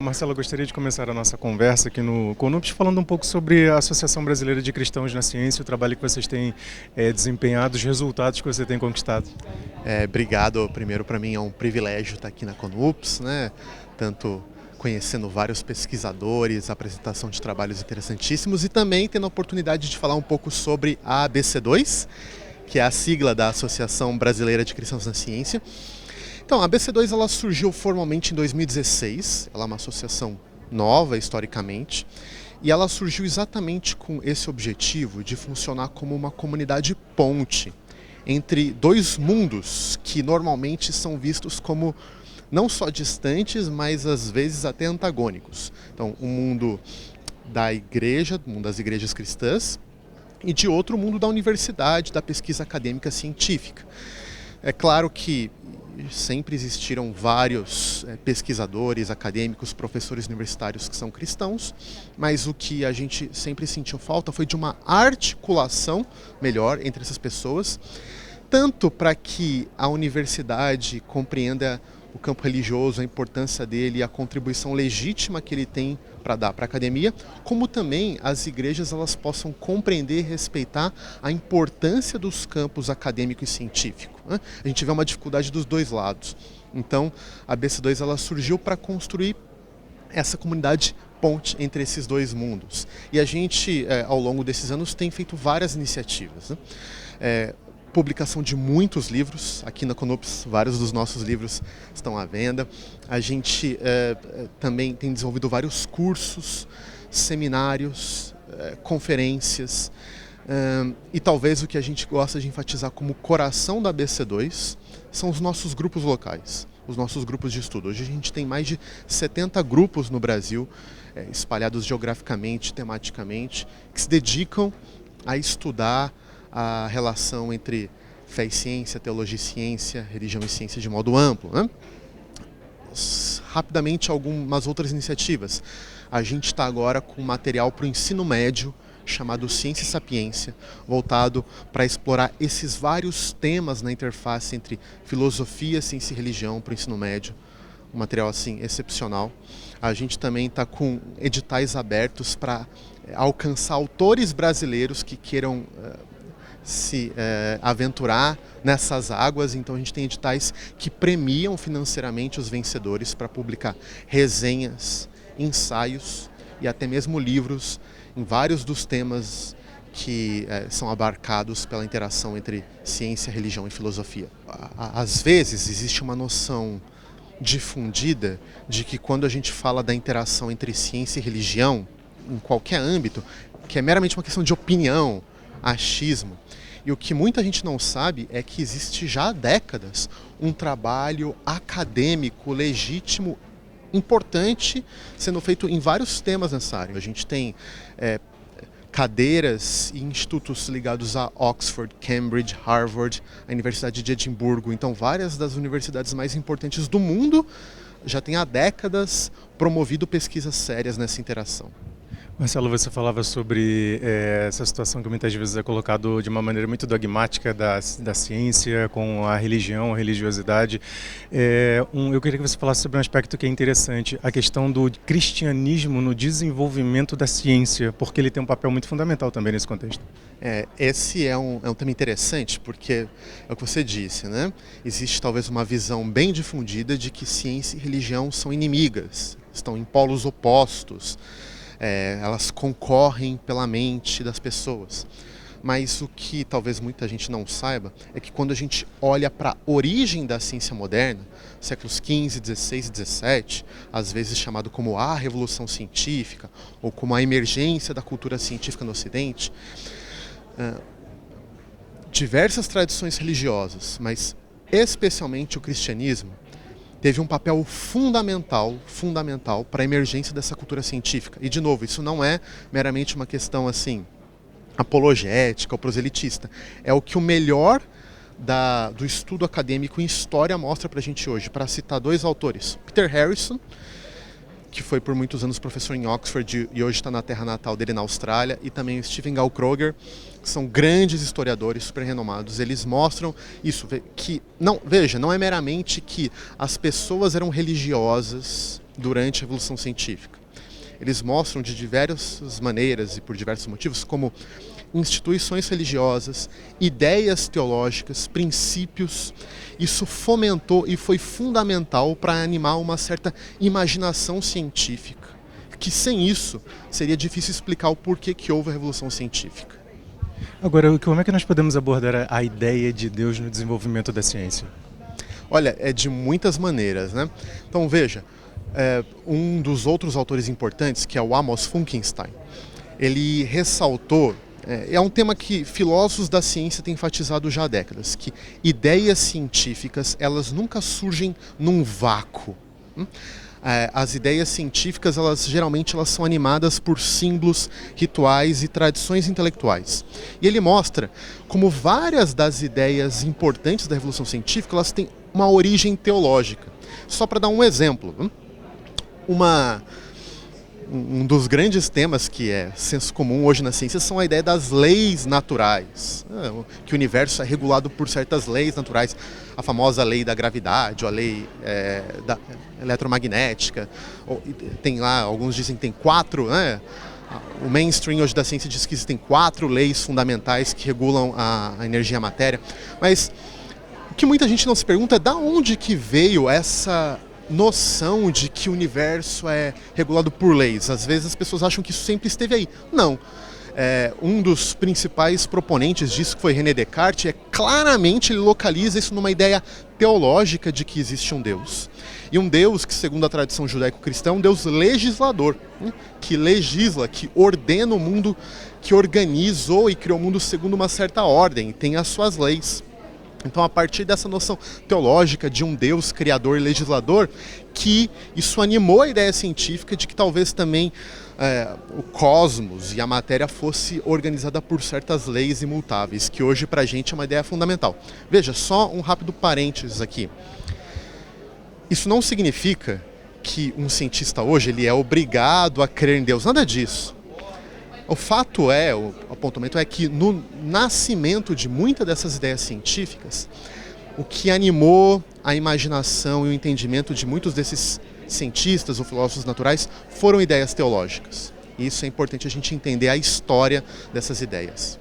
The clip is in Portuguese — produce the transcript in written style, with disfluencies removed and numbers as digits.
Marcelo, eu gostaria de começar a nossa conversa aqui no CONUPS falando um pouco sobre a Associação Brasileira de Cristãos na Ciência, o trabalho que vocês têm desempenhado, os resultados que você tem conquistado. Obrigado. Primeiro, para mim é um privilégio estar aqui na CONUPS, né? Tanto conhecendo vários pesquisadores, apresentação de trabalhos interessantíssimos e também tendo a oportunidade de falar um pouco sobre a ABC2, que é a sigla da Associação Brasileira de Cristãos na Ciência. Então, a ABC2 ela surgiu formalmente em 2016, ela é uma associação nova historicamente, e ela surgiu exatamente com esse objetivo de funcionar como uma comunidade ponte entre dois mundos que normalmente são vistos como não só distantes, mas às vezes até antagônicos. Então, o mundo da igreja, o mundo das igrejas cristãs, e de outro, o mundo da universidade, da pesquisa acadêmica científica. É claro que sempre existiram vários pesquisadores, acadêmicos, professores universitários que são cristãos, mas o que a gente sempre sentiu falta foi de uma articulação melhor entre essas pessoas, tanto para que a universidade compreenda o campo religioso, a importância dele e a contribuição legítima que ele tem para dar para a academia, como também as igrejas elas possam compreender e respeitar a importância dos campos acadêmico e científico, né? A gente vê uma dificuldade dos dois lados. Então, a BC2 ela surgiu para construir essa comunidade ponte entre esses dois mundos. E a gente, ao longo desses anos, tem feito várias iniciativas, né? Publicação de muitos livros, aqui na CONUPS vários dos nossos livros estão à venda. A gente também tem desenvolvido vários cursos, seminários, conferências, e talvez o que a gente gosta de enfatizar como coração da BC2 são os nossos grupos locais, os nossos grupos de estudo. Hoje a gente tem mais de 70 grupos no Brasil, espalhados geograficamente, tematicamente, que se dedicam a estudar a relação entre fé e ciência, teologia e ciência, religião e ciência de modo amplo, né? Rapidamente, algumas outras iniciativas. A gente está agora com material para o ensino médio, chamado Ciência e Sapiência, voltado para explorar esses vários temas na interface entre filosofia, ciência e religião para o ensino médio. Um material assim excepcional. A gente também está com editais abertos para alcançar autores brasileiros que queiram se aventurar nessas águas. Então a gente tem editais que premiam financeiramente os vencedores para publicar resenhas, ensaios e até mesmo livros em vários dos temas que são abarcados pela interação entre ciência, religião e filosofia. Às vezes existe uma noção difundida de que quando a gente fala da interação entre ciência e religião, em qualquer âmbito, que é meramente uma questão de opinião, achismo. E o que muita gente não sabe é que existe já há décadas um trabalho acadêmico, legítimo, importante, sendo feito em vários temas nessa área. A gente tem cadeiras e institutos ligados a Oxford, Cambridge, Harvard, a Universidade de Edimburgo. Então, várias das universidades mais importantes do mundo já têm há décadas promovido pesquisas sérias nessa interação. Marcelo, você falava sobre essa situação que muitas vezes é colocado de uma maneira muito dogmática da ciência com a religião, a religiosidade. Eu queria que você falasse sobre um aspecto que é interessante, a questão do cristianismo no desenvolvimento da ciência, porque ele tem um papel muito fundamental também nesse contexto. Esse é um tema interessante, porque é o que você disse, né? Existe talvez uma visão bem difundida de que ciência e religião são inimigas, estão em polos opostos. Elas concorrem pela mente das pessoas. Mas o que talvez muita gente não saiba é que quando a gente olha para a origem da ciência moderna, séculos XV, XVI e XVII, às vezes chamado como a Revolução Científica ou como a emergência da cultura científica no Ocidente, diversas tradições religiosas, mas especialmente o cristianismo, teve um papel fundamental para a emergência dessa cultura científica. E, de novo, isso não é meramente uma questão assim apologética ou proselitista. É o que o melhor do estudo acadêmico em história mostra para a gente hoje. Para citar dois autores, Peter Harrison, que foi por muitos anos professor em Oxford e hoje está na terra natal dele na Austrália, e também o Stephen Gaukroger, que são grandes historiadores super renomados. Eles mostram isso, que não é meramente que as pessoas eram religiosas durante a Revolução Científica. Eles mostram de diversas maneiras e por diversos motivos como instituições religiosas, ideias teológicas, princípios, isso fomentou e foi fundamental para animar uma certa imaginação científica, que sem isso seria difícil explicar o porquê que houve a Revolução Científica. Agora, como é que nós podemos abordar a ideia de Deus no desenvolvimento da ciência? Olha, é de muitas maneiras, né? Então veja, um dos outros autores importantes, que é o Amos Finkelstein, ele ressaltou, é um tema que filósofos da ciência têm enfatizado já há décadas, que ideias científicas, elas nunca surgem num vácuo. As ideias científicas, geralmente são animadas por símbolos, rituais e tradições intelectuais. E ele mostra como várias das ideias importantes da Revolução Científica, elas têm uma origem teológica. Só para dar um exemplo, um dos grandes temas que é senso comum hoje na ciência são a ideia das leis naturais, que o universo é regulado por certas leis naturais, a famosa lei da gravidade, ou a lei da eletromagnética, tem lá, alguns dizem que tem 4, né? O mainstream hoje da ciência diz que existem 4 leis fundamentais que regulam a energia e a matéria, mas o que muita gente não se pergunta é de onde que veio essa noção de que o universo é regulado por leis. Às vezes as pessoas acham que isso sempre esteve aí. Não. Um dos principais proponentes disso, que foi René Descartes, claramente ele localiza isso numa ideia teológica de que existe um Deus. E um Deus que, segundo a tradição judaico-cristã, é um Deus legislador, né? Que legisla, que ordena o mundo, que organizou e criou o mundo segundo uma certa ordem, tem as suas leis. Então, a partir dessa noção teológica de um Deus criador e legislador, que isso animou a ideia científica de que talvez também o cosmos e a matéria fosse organizada por certas leis imutáveis, que hoje para a gente é uma ideia fundamental. Veja, só um rápido parênteses aqui. Isso não significa que um cientista hoje ele é obrigado a crer em Deus, nada disso. O fato o apontamento é que no nascimento de muitas dessas ideias científicas, o que animou a imaginação e o entendimento de muitos desses cientistas ou filósofos naturais foram ideias teológicas. E isso é importante a gente entender a história dessas ideias.